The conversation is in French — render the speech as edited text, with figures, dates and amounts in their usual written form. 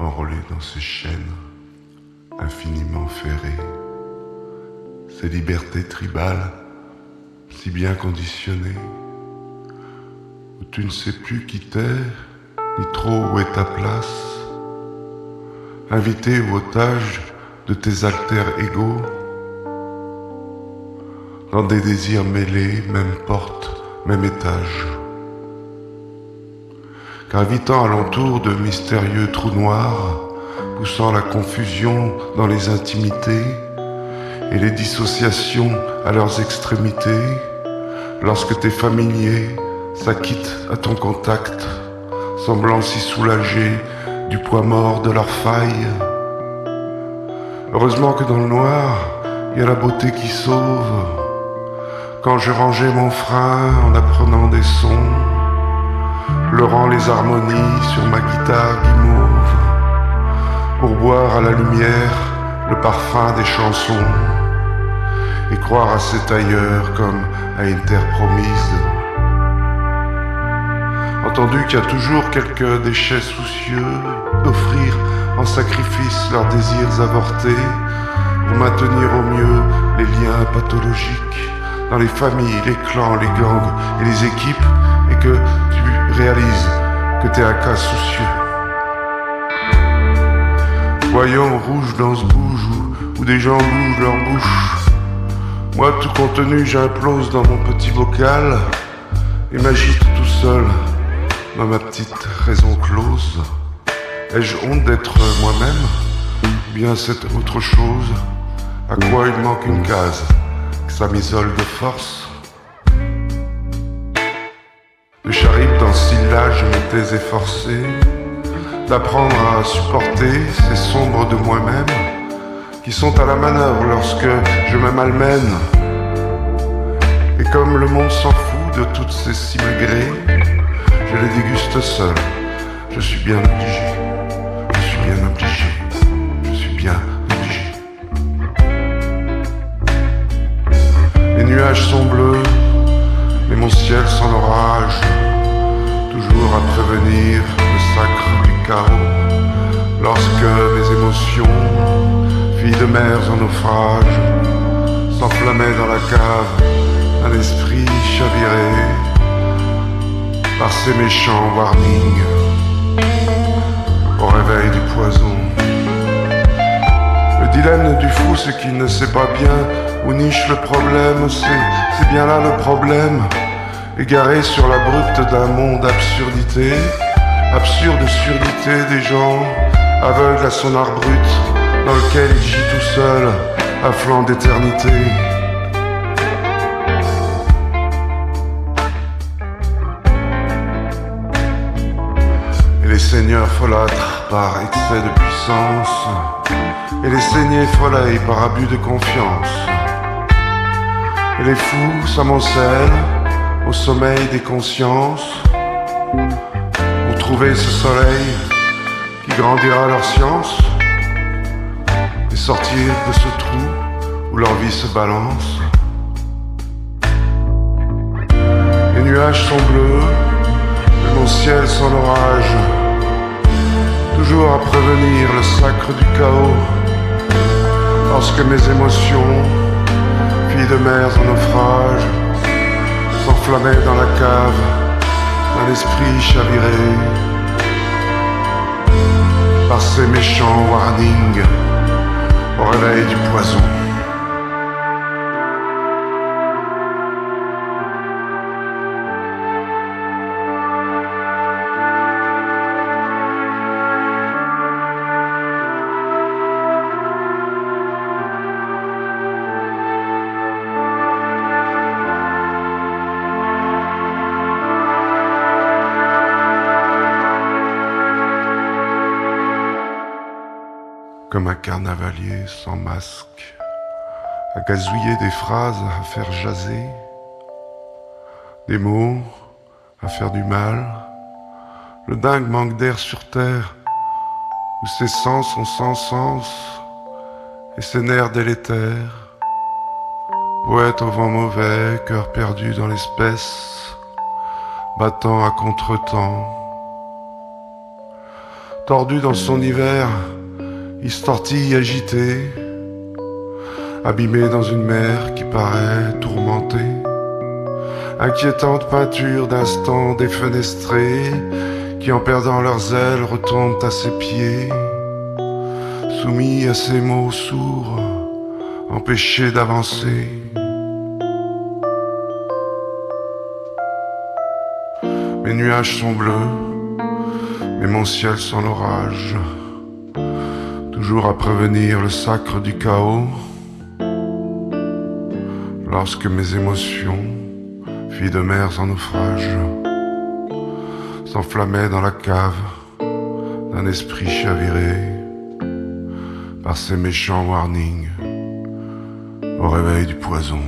enrôlé dans ces chaînes infiniment ferrées, ces libertés tribales si bien conditionnées, où tu ne sais plus qui t'es, ni trop où est ta place, invité ou otage de tes alters égaux, dans des désirs mêlés, même porte, même étage, gravitant alentour de mystérieux trous noirs, poussant la confusion dans les intimités et les dissociations à leurs extrémités, lorsque tes familiers s'acquittent à ton contact, semblant si soulagés du poids mort de leurs failles. Heureusement que dans le noir, il y a la beauté qui sauve. Quand je rangeais mon frein en apprenant des sons, pleurant les harmonies sur ma guitare guimauve, pour boire à la lumière le parfum des chansons et croire à cet ailleurs comme à une terre promise. Entendu qu'il y a toujours quelques déchets soucieux d'offrir en sacrifice leurs désirs avortés pour maintenir au mieux les liens pathologiques dans les familles, les clans, les gangs et les équipes, et que tu réalises que t'es un cas soucieux. Voyant rouge dans ce bouge où des gens bougent leur bouche, moi tout contenu j'implose dans mon petit bocal et m'agite tout seul dans ma petite raison close. Ai-je honte d'être moi-même? Ou bien c'est autre chose? À quoi il manque une case? Que ça m'isole de force? De charib dans ce sillage je m'étais efforcé d'apprendre à supporter ces sombres de moi-même qui sont à la manœuvre lorsque je me malmène. Et comme le monde s'en fout de toutes ces simagrées, je les déguste seul. Je suis bien obligé. Je suis bien obligé. Je suis bien obligé. Les nuages sont bleus, mais mon ciel sans l'orage, toujours à prévenir le sacre du chaos. Lorsque mes émotions, filles de mers en naufrage, s'enflammaient dans la cave d'un esprit chaviré par ces méchants warnings au réveil du poison. Le dilemme du fou, c'est qu'il ne sait pas bien où niche le problème. C'est bien là le problème, égaré sur l'abrupte d'un monde absurdité, absurde surdité des gens, aveugles à son art brut, dans lequel il gît tout seul, à flanc d'éternité. Et les seigneurs folâtres par excès de puissance, et les saignés folleillent par abus de confiance. Et les fous s'amoncellent au sommeil des consciences pour trouver ce soleil qui grandira leur science et sortir de ce trou où leur vie se balance. Les nuages sont bleus, mais mon ciel sans l'orage, toujours à prévenir le sacre du chaos. Lorsque mes émotions, filles de mers en naufrage, s'enflammaient dans la cave d'un esprit chaviré par ces méchants warnings au réveil du poison. Comme un carnavalier sans masque, à gazouiller des phrases, à faire jaser, des mots, à faire du mal. Le dingue manque d'air sur terre, où ses sens sont sans sens, et ses nerfs délétères. Poète au vent mauvais, cœur perdu dans l'espèce, battant à contre-temps. Tordu dans son hiver, il se tortille agité, abîmé dans une mer qui paraît tourmentée. Inquiétante peinture d'instants défenestrés qui en perdant leurs ailes retombent à ses pieds, soumis à ces mots sourds, empêchés d'avancer. Mes nuages sont bleus, mais mon ciel sans l'orage, toujours à prévenir le sacre du chaos. Lorsque mes émotions, filles de mer en naufrage, s'enflammaient dans la cave d'un esprit chaviré par ces méchants warnings au réveil du poison.